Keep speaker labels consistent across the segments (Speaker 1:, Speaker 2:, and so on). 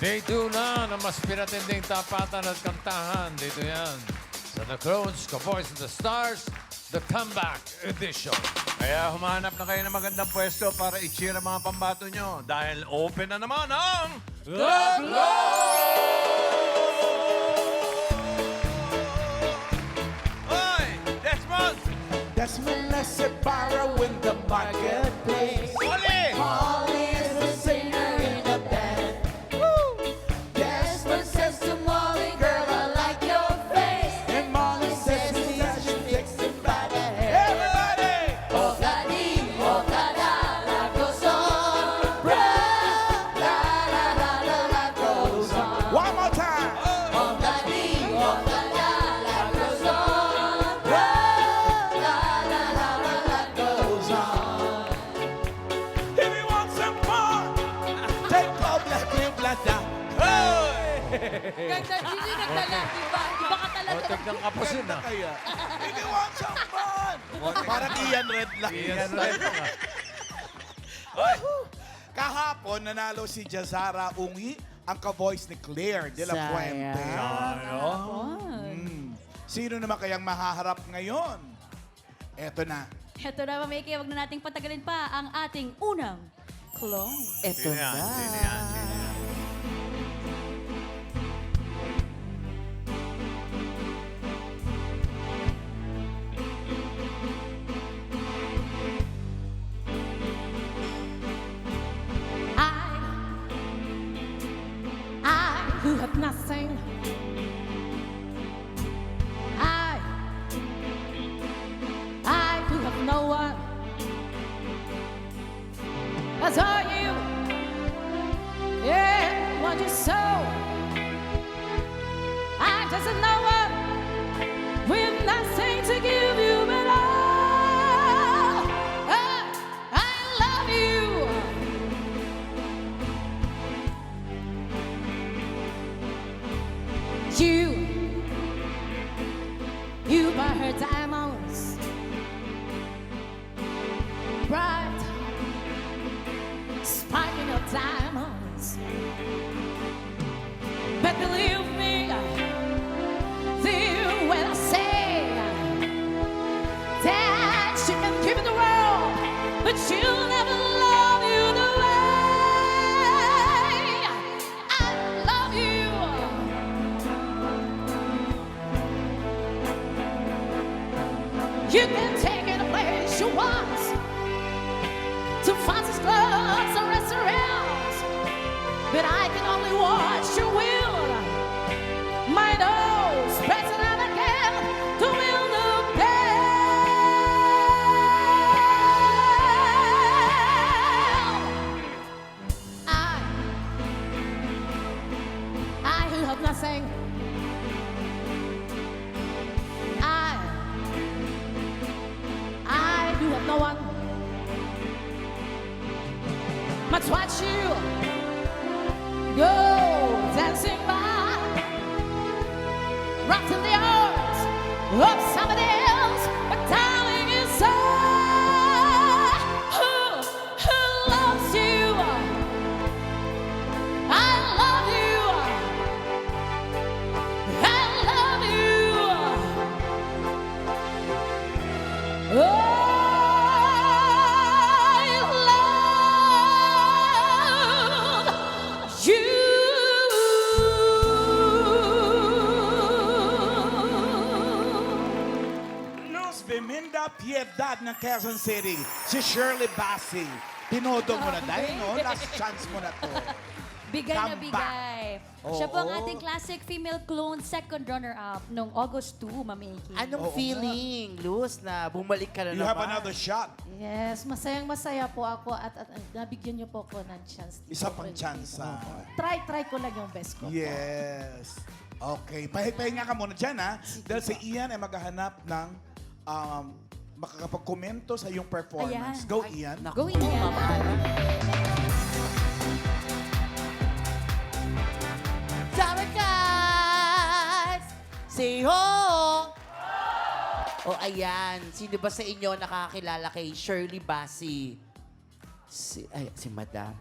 Speaker 1: Day 2 na ng mas pinatinding tapatan at kantahan. Dito yan sa The Clones, Ka-Boys and the Stars, The Comeback Edition.
Speaker 2: Kaya humanap na kayo ng magandang pwesto para i-cheer ang mga pambato nyo. Dahil open na naman ang... Hoy! Desmond!
Speaker 3: Desmond let's borrow in the marketplace.
Speaker 2: Oli!
Speaker 3: Molly is the singer in the band. Woo! Desmond says to Molly, girl, I like your face. And Molly says to she takes him by the hand. Everybody! Life goes on. La la la la, life goes on. One more time. Life goes on. La la la la, life goes on. If you want some more, take off like you blada.
Speaker 4: Ganda, Gigi, ganda lang, diba? Iba ka talaga.
Speaker 1: Otek ng kapos yun, ah.
Speaker 3: Kaya, if you want some fun. Parang Ian Red lang.
Speaker 1: Iyan rin ito, nga.
Speaker 3: Kahapon, nanalo si Jazara Ungi, ang ka-voice ni Claire de la Fuente. Sino naman kayang mahaharap ngayon? Eto na.
Speaker 4: Ito na, Mamiki, wag na nating patagalin pa ang ating unang clone.
Speaker 5: Eto
Speaker 2: Sino yan?
Speaker 5: na.
Speaker 2: Sino yan? Sino yan?
Speaker 4: I who have nothing. I who have no one. I saw you, yeah, what you saw. I just no one with nothing to give you but all. I love you. You buy her diamonds, bright, sparkling of diamonds. But believe me, dear, when I say that she can give you the world, but she'll never love you the way I love you. You can take it a place you want, to fancy clubs or restaurants, but I can only watch your will. My nose pressing out again to win the bell. I who have nothing. I who have no one. Must watch you go dancing by, wrapped in the arms of somebody else. But darling, it's who loves you. I love you. I love you. Oh.
Speaker 3: Luz Beminda Piedad ng Quezon City, si Shirley Bassey. Tinodo mo na dahil, no? Last chance mo na to.
Speaker 4: Bigay na
Speaker 3: Comeback.
Speaker 4: bigay. Siya po ang
Speaker 3: Oo.
Speaker 4: ating classic female clone second runner-up noong August 2, Mamiki.
Speaker 5: Anong feeling, Luz, na bumalik ka na
Speaker 3: You
Speaker 5: naman?
Speaker 3: have another shot.
Speaker 6: Yes, masayang-masaya po ako at nabigyan niyo po ako ng chance.
Speaker 3: Isa pang chance.
Speaker 6: Try ko lang yung best ko.
Speaker 3: Yes. Okay. Pahinga ka muna dyan, ha? Dahil si Ian ay maghahanap ng makakapag-komento sa iyong performance.
Speaker 4: Ayan.
Speaker 3: Go, Ian.
Speaker 4: Go, Ian.
Speaker 5: Sabi guys! Say ho! O ayan, sino ba sa inyo nakakilala kay Shirley Bassey? Si Madam.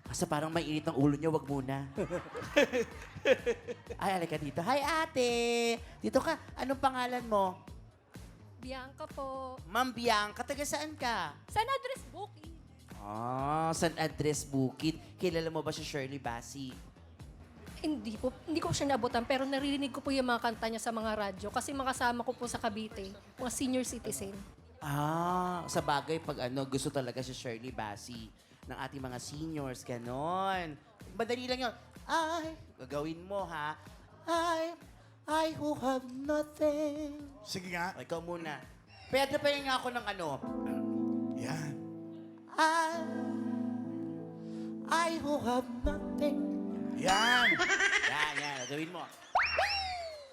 Speaker 5: Kasi parang may init ng ulo niya, wag muna. Ay, halika dito. Hi, ate! Dito ka. Anong pangalan mo?
Speaker 7: Bianca po.
Speaker 5: Ma'am Bianca, taga saan ka?
Speaker 7: Saan address booking?
Speaker 5: San Andres Bukid. Kilala mo ba si Shirley Bassey?
Speaker 7: Hindi ko siya naabutan, pero naririnig ko po yung mga kanta niya sa mga radyo kasi makasama ko po sa Cavite, mga senior citizen.
Speaker 5: Sa bagay pag gusto talaga si Shirley Bassey ng ating mga seniors, ganon. Madali lang yun. Gagawin mo ha. I who have nothing.
Speaker 3: Sige nga.
Speaker 5: Ikaw muna. Pedro, pahingin nga ako ng
Speaker 3: Yan.
Speaker 5: I who have nothing.
Speaker 3: Yan.
Speaker 5: Yan. Gawin mo.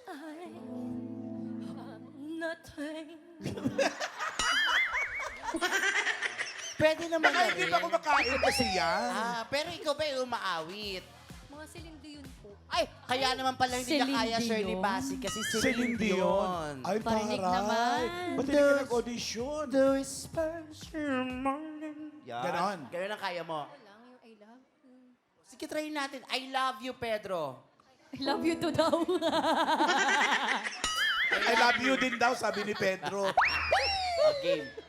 Speaker 7: I have nothing.
Speaker 5: Pwede naman
Speaker 3: Baka
Speaker 5: na
Speaker 3: hindi
Speaker 5: rin.
Speaker 3: pa kumakain kasi yan.
Speaker 5: Pero ikaw ba yung umaawit?
Speaker 7: Mga Celine Dion po.
Speaker 5: Ay, kaya naman pala hindi niya
Speaker 6: Celine
Speaker 5: kaya Shirley
Speaker 6: Dion.
Speaker 5: Bassey kasi
Speaker 3: Celine
Speaker 5: Celine
Speaker 3: Dion.
Speaker 5: Dion.
Speaker 3: Ay,
Speaker 6: Parinig
Speaker 3: taray.
Speaker 6: naman.
Speaker 3: Ba't hindi ka nag-audition?
Speaker 5: The whispers in the morning. Yan.
Speaker 3: Ganon.
Speaker 5: Ganon ang kaya mo.
Speaker 7: Lang yung I love you.
Speaker 5: Sige, try natin. I love you, Pedro.
Speaker 6: I love you too daw.
Speaker 3: I love you din daw, sabi ni Pedro.
Speaker 5: Okay.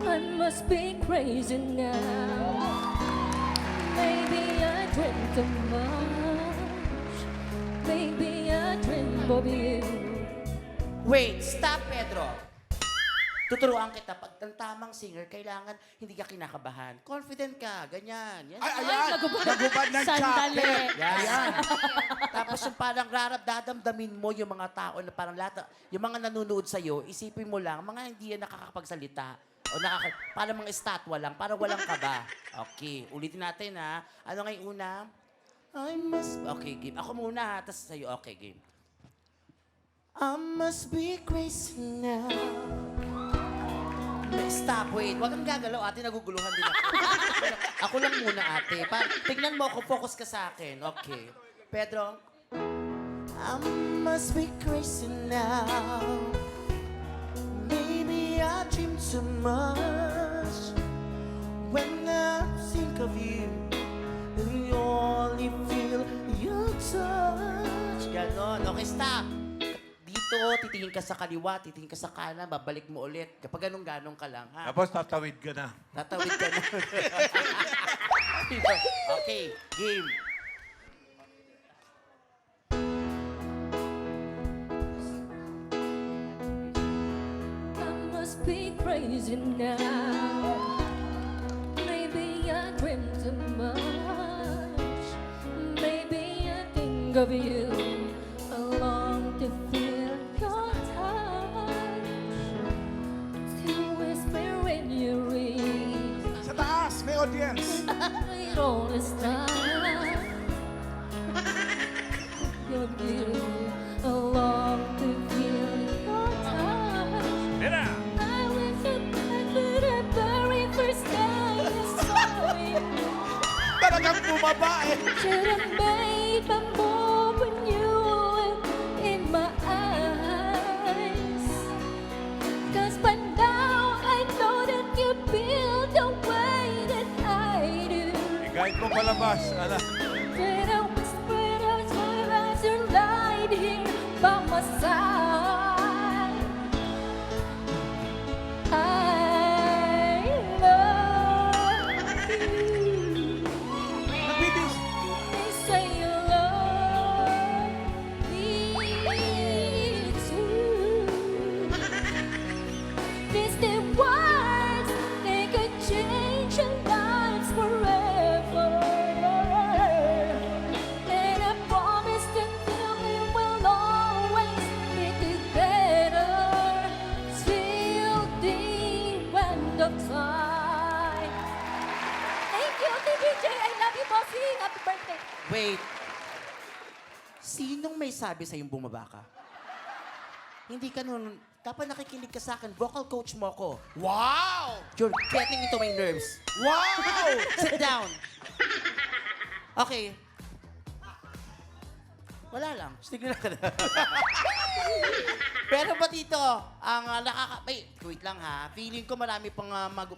Speaker 7: I must be crazy now. Maybe I drink too much. Maybe I dream of you.
Speaker 5: Wait, stop, Pedro. Tuturuan kita. Pag ang tamang singer, kailangan hindi ka kinakabahan. Confident ka, ganyan. Yan.
Speaker 3: Ay, ayan.
Speaker 6: nagubad.
Speaker 3: Nagubad ng
Speaker 6: Sandali.
Speaker 3: chocolate.
Speaker 5: Yan. Tapos yung parang dadamdamin mo yung mga tao na parang lahat, yung mga nanonood sa'yo, isipin mo lang, mga hindi yan nakakapagsalita. O parang mga estatwa lang, parang walang kaba. Okay, ulitin natin ha. Ano nga yung una? Okay, game. Ako muna ha, tapos sa'yo, okay, game. I must be crazy now. Stop, wait. Huwag kang gagalaw, ate. Naguguluhan din ako. Ako lang muna, ate. Tingnan mo ako, focus ka sa akin. Okay. Pedro? I must be crazy now. Maybe I dream too much. When I think of you, and you only feel your touch. Ganon. Okay, stop. Dito, titingin ka sa kaliwa, titingin ka sa kanan, babalik mo ulit. Kapag ganun-ganun ka lang, ha?
Speaker 2: Tapos tatawid ka na.
Speaker 5: Tatawid ka na. Okay, game.
Speaker 7: I must be crazy now. Maybe I dream too much. Maybe I think of you. I long to feel your touch. To whisper in your ear.
Speaker 3: Sa taas, may audience.
Speaker 7: It all is time. Your view. I long to feel your touch.
Speaker 2: Mira!
Speaker 7: I was a the very first day I saw you.
Speaker 3: Talagang bumaba eh.
Speaker 7: Should have made my move when you were in my eyes. 'Cause by now I know that you feel the way that I do.
Speaker 2: I-guide mo palabas. Ala.
Speaker 7: When I whisper those words, you're right here by my side. I love you.
Speaker 3: Nabibis.
Speaker 7: They say you love me too. These the words, they could change our lives forever. And I promise that we will always be together till the end of time. Thank you, TVJ. I love you, bossing. Happy birthday.
Speaker 5: Wait. Sinong may sabi sa'yong bumaba ka? Hindi ka nun, dapat nakikinig ka sa akin. Vocal coach mo ko.
Speaker 3: Wow!
Speaker 5: You're getting into my nerves.
Speaker 3: Wow!
Speaker 5: Sit down. Okay. Wala lang. Stigil ka na. Pero ba dito, ang wait lang ha. Feeling ko marami pang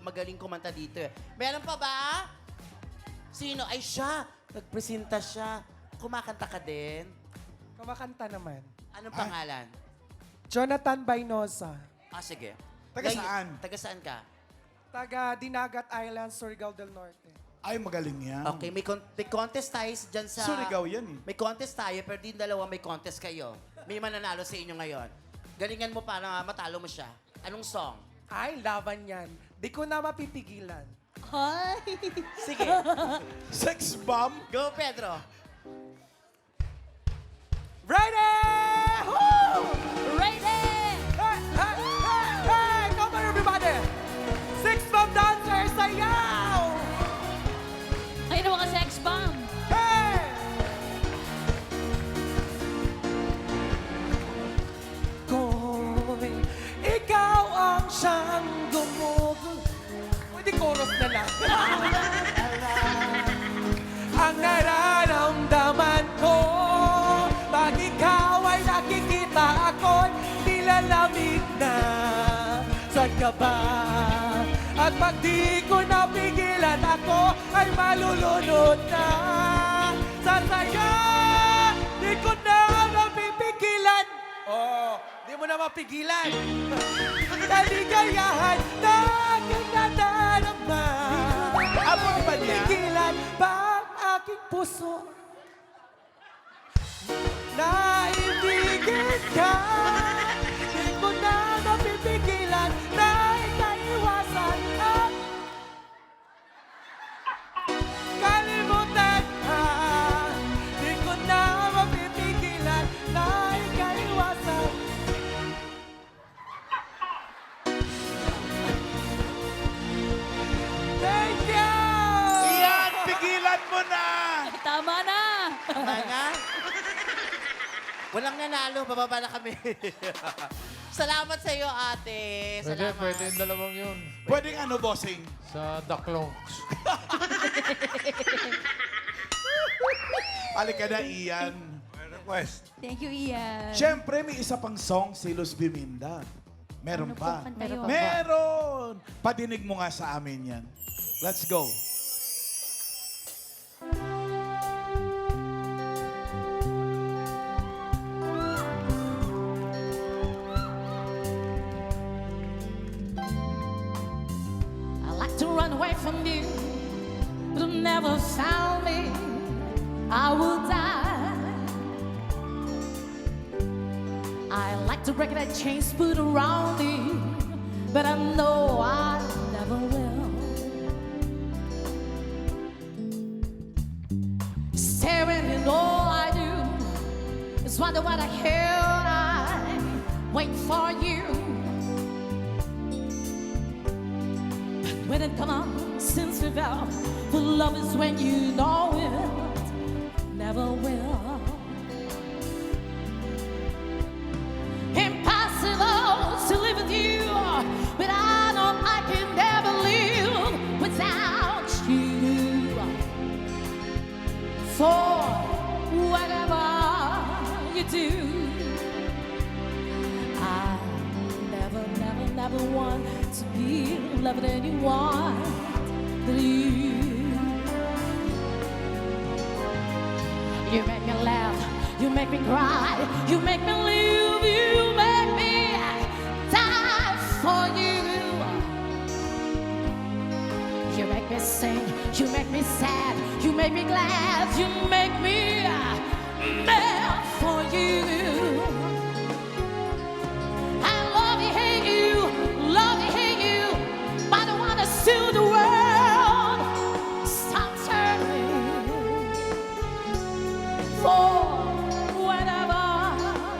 Speaker 5: magaling kumanta dito eh. Meron pa ba? Sino? Ay siya. Nagpresenta siya. Kumakanta ka din.
Speaker 8: Kumakanta naman.
Speaker 5: Anong pangalan?
Speaker 8: Jonathan Bainosa.
Speaker 5: Ah, sige.
Speaker 3: Taga saan?
Speaker 5: Taga saan ka?
Speaker 8: Taga Dinagat Island, Surigao del Norte.
Speaker 3: Ay, magaling yan.
Speaker 5: Okay, may contest tayo dyan sa...
Speaker 3: Surigao yan eh.
Speaker 5: May contest tayo, pero din dalawa may contest kayo. May mananalo sa inyo ngayon. Galingan mo para matalo mo siya. Anong song?
Speaker 8: Ay, laban yan. Di ko na mapipigilan.
Speaker 6: Ay!
Speaker 5: Sige.
Speaker 3: Sex bomb?
Speaker 5: Go, Pedro.
Speaker 8: Ready! Woo!
Speaker 7: Ready!
Speaker 8: Hey, hey, hey, hey! Come on, everybody! Six Bomb Dancers, sayaw!
Speaker 7: Ayun ang mga sex bomb.
Speaker 8: Hey! Koy, ikaw ang siyang gumugulo. Pwede chorus na lang. Ang nararamdaman ko pag ikaw ay nakikita ako'y nilalamig na. Saan ka ba? At pag di ko napigilan ako ay malulunod na. Sa saya, di ko na mapipigilan. Oh, di mo na mapigilan. Naligayahan na aking nadarama.
Speaker 3: Abot ba niya?
Speaker 8: Pigilan ba ang aking puso? Naibigin ka. Di ko na mapipigilan na ikaiwasan at kalimutan ka. Di ko na mapipigilan na ikaiwasan. Thank you!
Speaker 3: Iyan, pigilan mo na!
Speaker 7: Tama na.
Speaker 5: Tama na? Walang nanalo. Bababa na kami. Salamat sa iyo, ate.
Speaker 1: Pwede,
Speaker 5: Salamat.
Speaker 1: pwede yung dalawang yun.
Speaker 3: Pwedeng ano, bossing?
Speaker 1: Sa Ducklongs.
Speaker 3: Halika na, Ian.
Speaker 2: May request.
Speaker 7: Thank you, Ian.
Speaker 3: Siyempre, may isa pang song si Luz Biminda. Meron
Speaker 7: Ano
Speaker 3: pa.
Speaker 7: po kanta yun?
Speaker 3: Meron! Padinig mo nga sa amin yan. Let's go.
Speaker 4: I like to run away from you, but you never found me. I will die. I like to break that chains put around me, but I know I never will. Staring in all I do is wonder what I hear. I wait for you. When it comes on, since we fell, for love is when you know it never will. Impossible to live with you, but I know I can never live without you. For whatever you do, I never want to be loving anyone but you. You make me laugh, you make me cry, you make me live, you make me die for you. You make me sing, you make me sad, you make me glad, you make me mad for you. I love you, hate you, but I wanna see the world stop turning. For whatever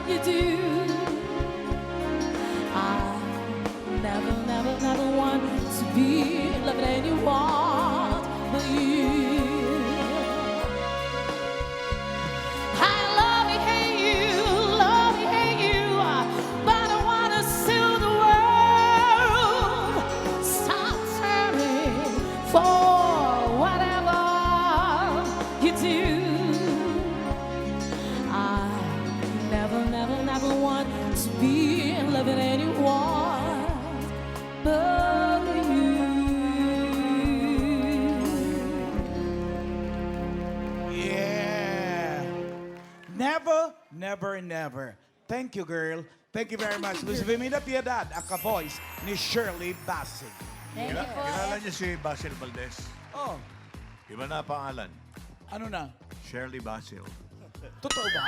Speaker 4: you do, I never want to be loving anyone but you. I love you, hate you, you do. I never, never, never want to be loving anyone but you.
Speaker 3: Yeah. Never, never, never. Thank you, girl. Thank you very much. Luis Vimida Piedad, ang ka-voice ni Shirley Bassey.
Speaker 7: Thank you po.
Speaker 2: Kilala niyo si Basil Valdez?
Speaker 3: Oh,
Speaker 2: Iba na pangalan.
Speaker 3: ano na?
Speaker 2: Shirley Basil.
Speaker 3: Totoo ba?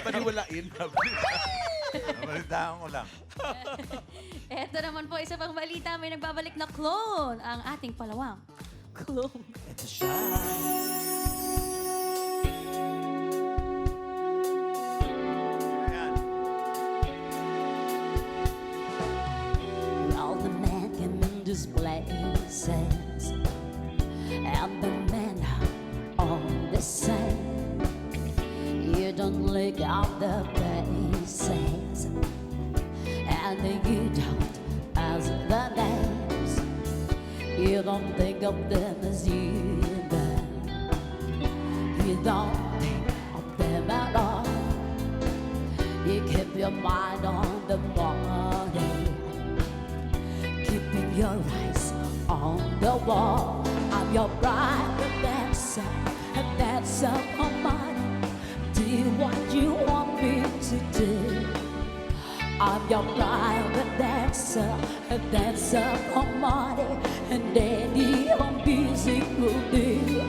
Speaker 3: Paniwalain.
Speaker 2: Nabalitaan ko lang.
Speaker 7: Eto naman po, isa pang balita. May nagbabalik na clone. Ang ating palawang clone.
Speaker 5: Ito siya.
Speaker 2: Ayan.
Speaker 4: All the men can display sense, and the men are all the same. You don't look at the faces, and you don't ask the names. You don't think of them as human. You don't think of them at all. You keep your mind on the money, keeping your eyes on the wall. I'm your private dancer, a dancer for money. Do what you want me to do. I'm your private dancer, a dancer for money, and any old music will do.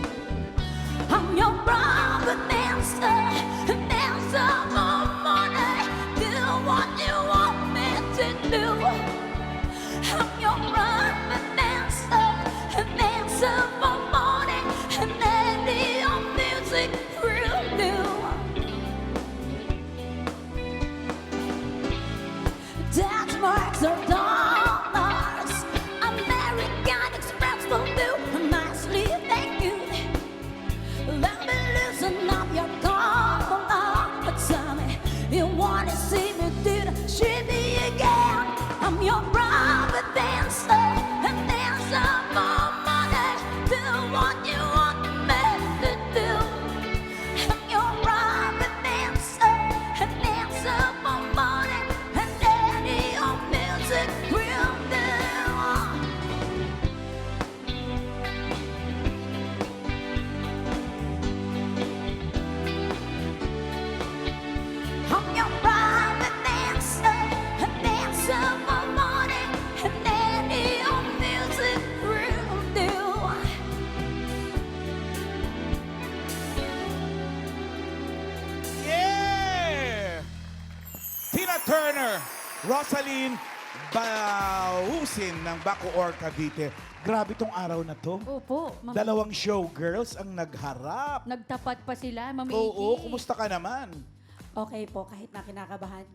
Speaker 4: I'm your private dancer, a dancer for money. Do what you want me to do. I'm your private dancer, a dancer for money, and any old music will do. Dance marks or dollars, American Express will do nicely, thank you. Let me loosen up your collar, but tell me you wanna see me do the shimmy again. I'm your private dancer, a dancer for money. Do what you want me to do. I'm your private dancer, a dancer for money, and any old music will do. I'm your private dancer, a dancer for money, and any old music will do.
Speaker 3: Yeah! Tina Turner, Rosaline Bausin ng Bacoor, Cavite. Grabe tong araw na to.
Speaker 7: Opo.
Speaker 3: Dalawang showgirls ang nagharap.
Speaker 7: Nagtapat pa sila, Ma'am
Speaker 3: Oo,
Speaker 7: Iki.
Speaker 3: kumusta ka naman?
Speaker 6: Okay po, kahit na kinakabahan.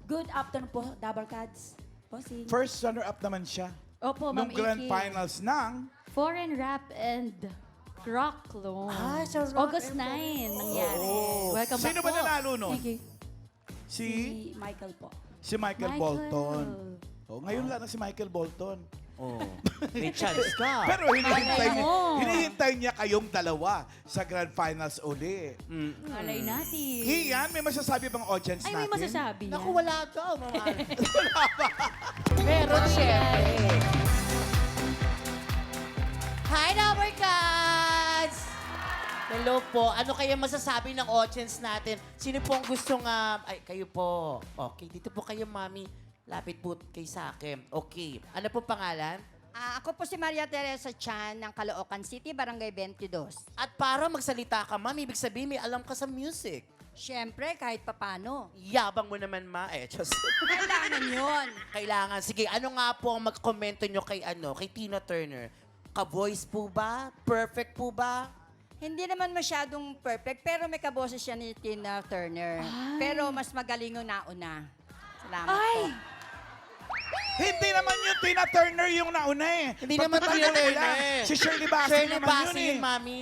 Speaker 6: Good afternoon po, Double Cats. Bossing.
Speaker 3: First runner-up naman siya.
Speaker 7: Opo,
Speaker 3: Nung
Speaker 7: Ma'am
Speaker 3: grand
Speaker 7: Iki.
Speaker 3: finals ng...
Speaker 7: Foreign Rap and Rock Clone.
Speaker 6: Ah, sa Rock
Speaker 7: August 9
Speaker 6: and
Speaker 7: nangyari.
Speaker 3: Oo.
Speaker 7: Welcome
Speaker 3: Sino
Speaker 7: back
Speaker 3: ba
Speaker 7: po.
Speaker 3: nanalo nun?
Speaker 6: Thank you.
Speaker 3: Si
Speaker 6: Michael po.
Speaker 3: Michael Bolton. Oh, ngayon lang na si Michael Bolton.
Speaker 5: Oh, may chance ka.
Speaker 3: Pero
Speaker 7: Malay mo.
Speaker 3: hinihintay niya kayong dalawa sa grand finals uli.
Speaker 7: Malay natin.
Speaker 3: Ian, may masasabi bang audience
Speaker 7: Ay,
Speaker 3: natin?
Speaker 7: may masasabi yan.
Speaker 5: Naku, wala daw, mga.
Speaker 4: Meron
Speaker 5: Siyempre. Hi, Double Cats! Hello po. Ano kaya masasabi ng audience natin? Sino po ang gustong... ay, kayo po. Okay, dito po kayo, Mami. Lapit po kay sa akin. Okay. Ano po pangalan?
Speaker 9: Ako po si Maria Teresa Chan ng Caloocan City, Barangay 22.
Speaker 5: At para magsalita ka, Mami, ibig sabihin may alam ka sa music.
Speaker 9: Siyempre, kahit papano.
Speaker 5: Yabang mo naman, Ma. Just...
Speaker 9: Kailangan yun.
Speaker 5: Kailangan. Sige, ano nga po ang mag-komento nyo kay Tina Turner? Ka-voice po ba? Perfect po ba?
Speaker 9: Hindi naman masyadong perfect, pero may kaboses siya ni Tina Turner. Pero mas magaling yung nauna. Salamat po.
Speaker 3: Hindi naman yung Tina Turner yung nauna eh.
Speaker 5: Hindi naman Tina Turner.
Speaker 3: Si Shirley Bassey
Speaker 5: Shirley
Speaker 3: naman
Speaker 5: Bassey
Speaker 3: yun eh.
Speaker 5: yun, Mami.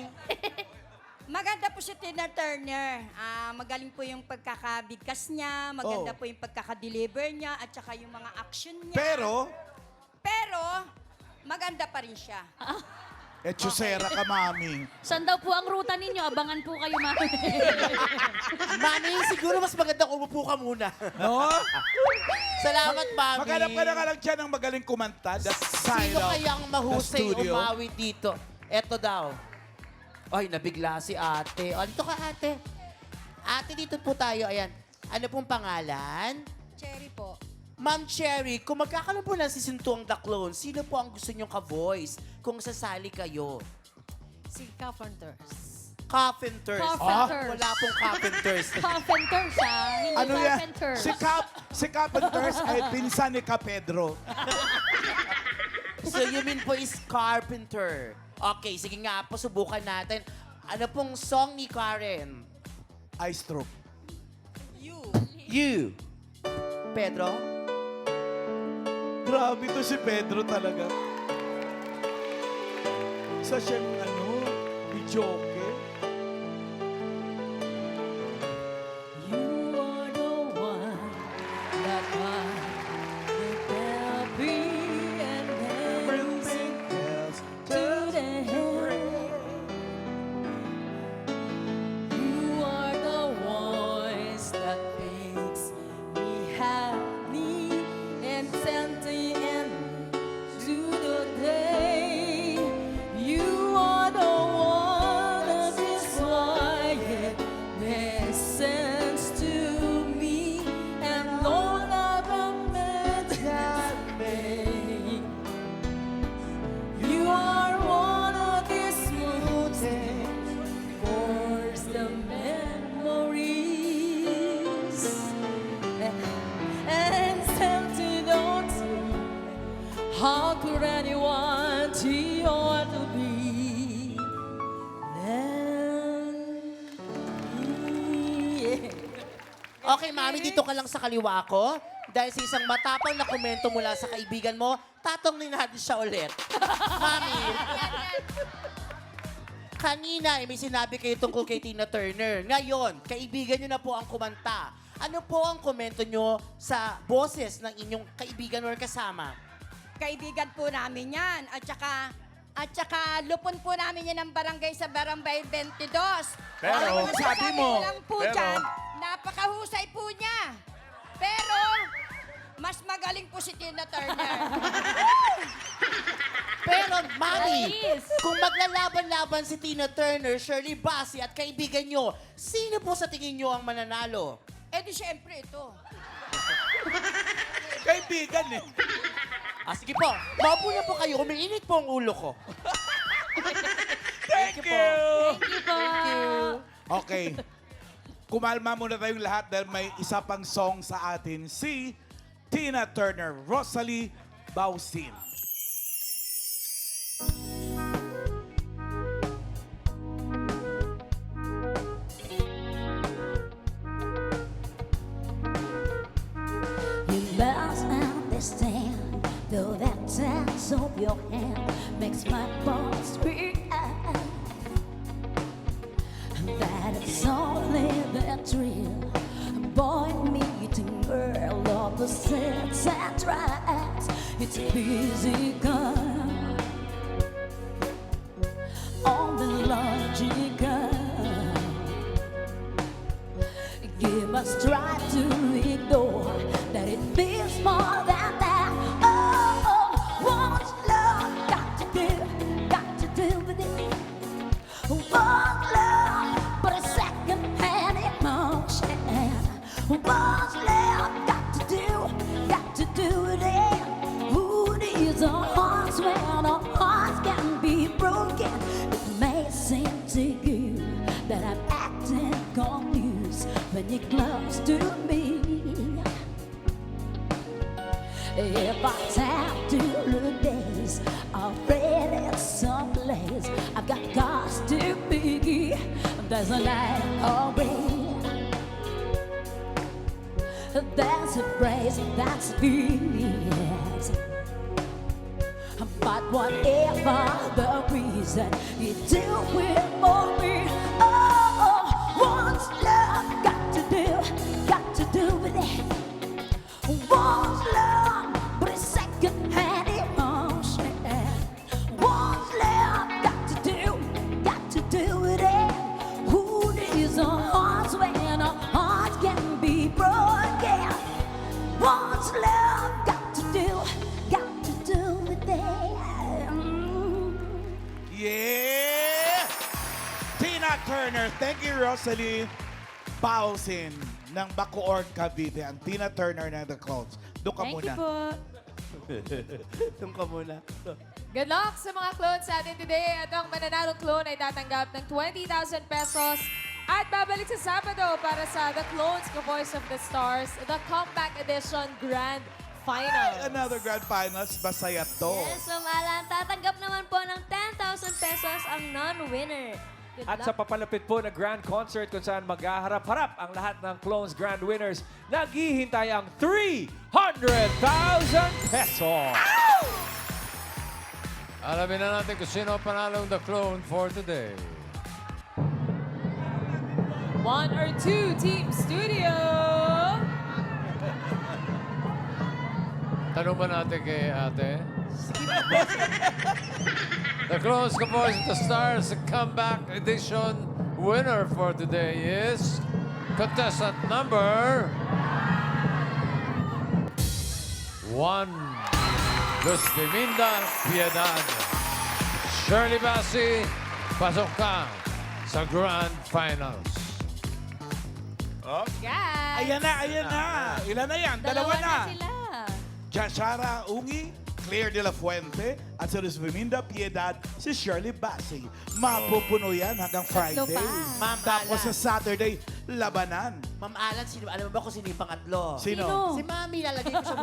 Speaker 9: Maganda po si Tina Turner. Magaling po yung pagkakabigkas niya, maganda po yung pagkakadeliver niya, at saka yung mga action niya.
Speaker 3: Pero,
Speaker 9: Pero, maganda pa rin siya.
Speaker 3: Chusera ka, mami.
Speaker 7: Saan daw po ang ruta ninyo? Abangan po kayo, mami.
Speaker 5: Mami, siguro mas maganda kung umupo ka muna.
Speaker 3: No?
Speaker 5: Salamat, Mami.
Speaker 3: Maghanap ka na nga lang dyan ng magaling kumanta. That side
Speaker 5: Sino
Speaker 3: of
Speaker 5: kayang mahusay
Speaker 3: the studio.
Speaker 5: umawi dito? Eto daw. Ay, nabigla si ate. O, dito ka, ate. Ate, dito po tayo. Ayan. Ano pong pangalan?
Speaker 9: Cherry po.
Speaker 5: Ma'am Cherry, kung magkakaroon po ng season 2 ang The Clone, sino po ang gusto niyong ka-voice kung sasali kayo?
Speaker 4: Si Carpenters.
Speaker 5: Carpenters.
Speaker 7: Carpenters.
Speaker 5: Wala pong Carpenters.
Speaker 7: Carpenters, hindi
Speaker 3: Ano yan?
Speaker 7: carpenters.
Speaker 3: Si Carpenters ay pinsan ni Kapedro.
Speaker 5: So, you mean po is Carpenter. Okay, sige nga po, subukan natin. Ano pong song ni Karen?
Speaker 3: Eye stroke.
Speaker 5: You. Pedro?
Speaker 3: Grabe to si Pedro talaga. Sa siyang videoke.
Speaker 4: You are the one that I will be and everything
Speaker 3: else
Speaker 4: to the end. You are the voice that makes me happy and sending to the day. You are the one that is quiet, listens to me, and Lord, I've met that way. You are one of these mountains, force the memories, and something don't see. How could anyone see or to be than me?
Speaker 5: Okay, Mami, dito ka lang sa kaliwa ko. Dahil sa isang matapang na komento mula sa kaibigan mo, tatongnin natin siya ulit. Mami, kanina may sinabi kayo tungkol kay Tina Turner. Ngayon, kaibigan niyo na po ang kumanta. Ano po ang komento niyo sa boses ng inyong kaibigan or kasama?
Speaker 9: Kaibigan po namin yan. At saka lupon po namin yan ng barangay sa Barangay 22.
Speaker 2: Pero,
Speaker 9: Ang
Speaker 3: sabi mo,
Speaker 9: ko lang po
Speaker 2: pero-
Speaker 9: dyan, napakahusay po niya. Pero, mas magaling po si Tina Turner.
Speaker 5: Pero, Mami,
Speaker 7: Alice!
Speaker 5: kung maglalaban-laban si Tina Turner, Shirley Bassey at kaibigan nyo, sino po sa tingin nyo ang mananalo?
Speaker 9: Eh di syempre ito.
Speaker 3: Kaibigan eh.
Speaker 5: Sige po, maupo na po kayo. Umiinit po ang ulo ko.
Speaker 3: Thank you.
Speaker 7: Thank you po.
Speaker 3: Okay. Kumalma muna tayong lahat dahil may isa pang song sa atin, si Tina Turner, Rosalie Bausin.
Speaker 6: You must understand, though that touch of your hand makes my bones react. That it's only the thrill, boy meeting girl of the sense and tracks. It's a busy gun, only logical. You must try to ignore that it means more than that. Oh, what's love got to do with it? What's love but a second-hand emotion? What's love got to do with it? Who needs a heart when a heart can be broken? It may seem to you that I'm acting confused when you're close to me. If I tap to the days of red someplace, I've got cause to be. There's a light away. There's a praise that's fears. But whatever the reason, you do it for me. Oh, what's love got to do with it? What's love but a second-hand emotion? What's love got
Speaker 3: Yeah! Tina Turner. Thank you, Rosalie Pausin ng Bacoor, Cavite. Ang Tina Turner ng The Clones. Doon ka
Speaker 7: Thank
Speaker 3: muna.
Speaker 7: you po.
Speaker 3: Doon ka muna.
Speaker 10: Good luck sa mga clones natin today. At ang mananalong clone ay tatanggap ng 20,000 pesos at babalik sa Sabado para sa The Clones, The Voice of the Stars, the Comeback Edition Grand Finals.
Speaker 3: Another Grand Finals. Masaya to.
Speaker 7: Yes, Ma'am Alan. Tatanggap naman po ng 10,000 pesos ang non-winner. Good
Speaker 11: At
Speaker 7: luck.
Speaker 11: sa papalapit po na grand concert kung saan maghaharap-harap ang lahat ng Clones Grand Winners, naghihintay ang 300,000 pesos.
Speaker 1: Alamin na natin kung sino ang panalong The Clone for today.
Speaker 10: 1 or 2 Team Studio.
Speaker 1: Tanong ba natin kay ate? The Clones, The Voice of the Stars, the Comeback Edition winner for today is contestant number 1. Luz Piminda Piedad. Shirley Bassey, pasok ka sa Grand Finals.
Speaker 10: Guys.
Speaker 3: Ayan na, ayan na. Ilan na yan? Dalawa na.
Speaker 7: sila.
Speaker 3: Jashara Ungi, Claire de la Fuente, at si Luz Piminda Piedad, si Shirley Bassey. Mapupuno yan hanggang Friday.
Speaker 7: pa.
Speaker 5: Ma'am
Speaker 3: Tapos
Speaker 5: Alan.
Speaker 3: sa Saturday, labanan.
Speaker 5: Ma'am Alan, alam mo ba kung sino yung pangatlo?
Speaker 3: Sino?
Speaker 5: Si Mami, lalagay ko sa